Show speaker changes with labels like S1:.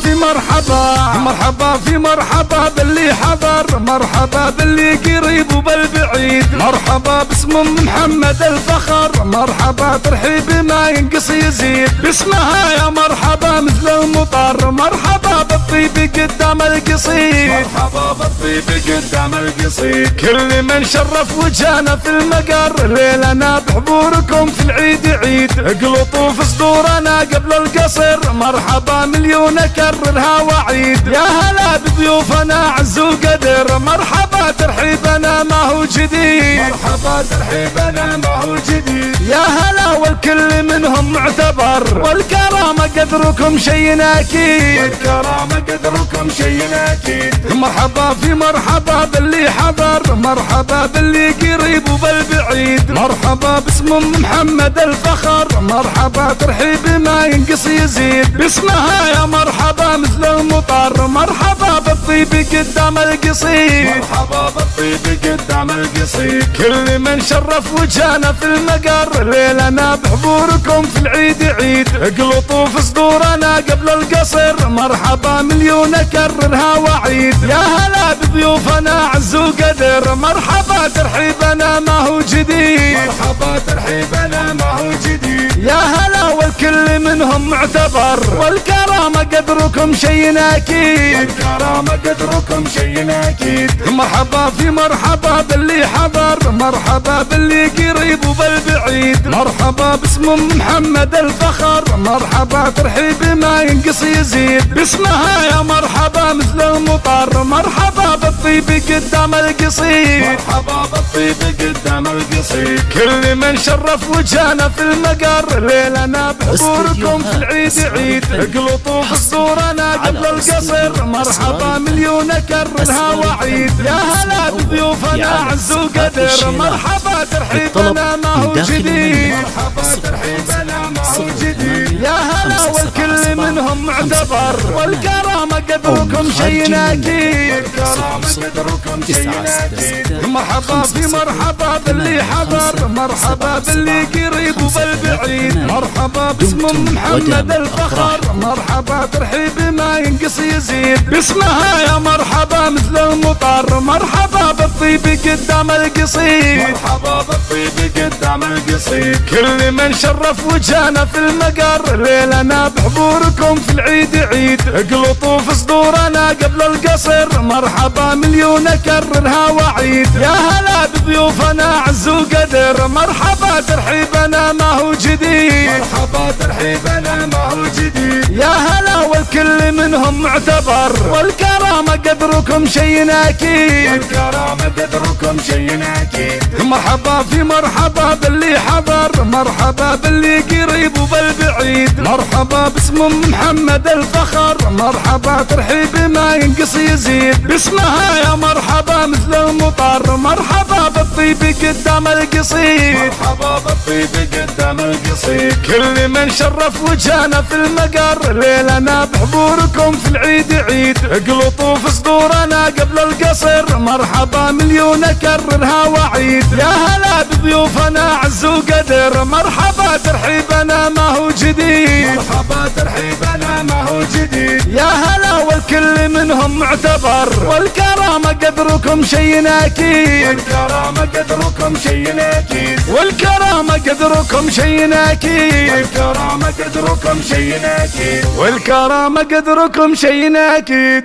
S1: في مرحبا، مرحبا في مرحبا باللي حضر، مرحبا باللي قريب وبالبعيد، مرحبا باسم محمد الفخر، مرحبا ترحيب ما ينقص يزيد، باسمها يا مرحبا مثل المطر، مرحبا بالطيب قدام القصيد، مرحبا بالطيب قدام القصيد، كل من شرف وجهنا في المقر، ليلنا بحضوركم في العيد عيد، اقلطوا في صدورنا قبل القصر، مرحبا مليون اكررها وعيد، يا هلا بضيوفنا عز وقدر، مرحبا ترحيبنا ما هو جديد، مرحبا ترحيبنا ما هو جديد، يا هلا والكل منهم معتبر، والكرامة قدركم شيء اكيد، والكرامة قدركم شيء اكيد، مرحبا في مرحبا باللي حضر، مرحبا باللي قريب وبالبعيد، مرحبا باسم محمد الفخر، مرحبا ترحيب ما ينقص يزيد، باسمها يا مرحبا مثل المطر، مرحبا بالطيب قدام القصيد، مرحبا بالطيب قدام القصيد، كل من شرف وجهنا في المقر، ليلنا بحضوركم في العيد عيد، اقلطوا في صدورنا قبل القصر، مرحبا مليون اكررها وعيد، يا هلا بضيوفنا عز وقدر، مرحبا ترحيبنا ما هو جديد، مرحبا ترحيبنا ما هو جديد، يا هلا والكل منهم معتبر، والكرامة قدركم شيء اكيد، والكرامة قدركم شيء اكيد، مرحبا في مرحبا باللي حضر، مرحبا باللي قريب وبالبعيد، مرحبا باسم محمد الفخر، مرحبا ترحيب ما ينقص يزيد، باسمها يا مرحبا مثل المطر، مرحبا بالطيب قدام القصيد، مرحبا بالطيب قدام القصيد، كل من شرف وجهنا في المقر، ليلنا بحضوركم في العيد عيد، اقلطوا في صدورنا قبل القصر، مرحبا مليون اكررها وعيد، يا هلا بضيوفنا عز وقدر، مرحبا ترحيبنا ما هو جديد، مرحبا ترحيبنا ما هو جديد، يا هلا والكل منهم معتبر، والكرامة قدركم شيء اكيد، والكرامة قدركم شيء اكيد، مرحبا في مرحبا باللي حضر، مرحبا باللي قريب وبالبعيد، مرحبا باسم محمد الفخر، مرحبا ترحيب ما ينقص يزيد، باسمها يا مرحبا مثل المطر، مرحبا بالطيب قدام القصيد، مرحبا بالطيب قدام القصيد، كل من شرف وجهنا في المقر، ليلنا بحضوركم في العيد عيد، اقلطوا في صدورنا قبل القصر، مرحبا مليون اكررها وعيد، يا هلا بضيوفنا عز وقدر، مرحبا ترحيبنا ما هو جديد، مرحبا ترحيبنا ما هو جديد، يا هلا والكل منهم معتبر، والكرامة قدركم شيء اكيد، والكرامة قدركم شيء اكيد، مرحبا في مرحبا باللي حضر، مرحبا باللي قريب وبالبعيد، مرحبا باسم محمد الفخر، مرحبا ترحيب ما ينقص يزيد، باسمها يا مرحبا مثل المطر، مرحبا بالطيب قدام القصيد، مرحبا بالطيب قدام القصيد، كل من شرف وجهنا في المقر، ليلنا بحضوركم في العيد عيد، اقلطوا في صدورنا قبل القصر، مرحبا مليون اكررها وعيد، يا هلا بضيوفنا عز وقدر، مرحبا ترحيبنا ما هو جديد، مرحبا ترحيبنا ما هو جديد، يا هلا والكل منهم معتبر، والكرامة قدركم شيء اكيد، والكرامة قدركم شيء اكيد، والكرامة قدركم شيء اكيد، والكرامة قدركم شيء اكيد، والكرامة قدركم شيء اكيد.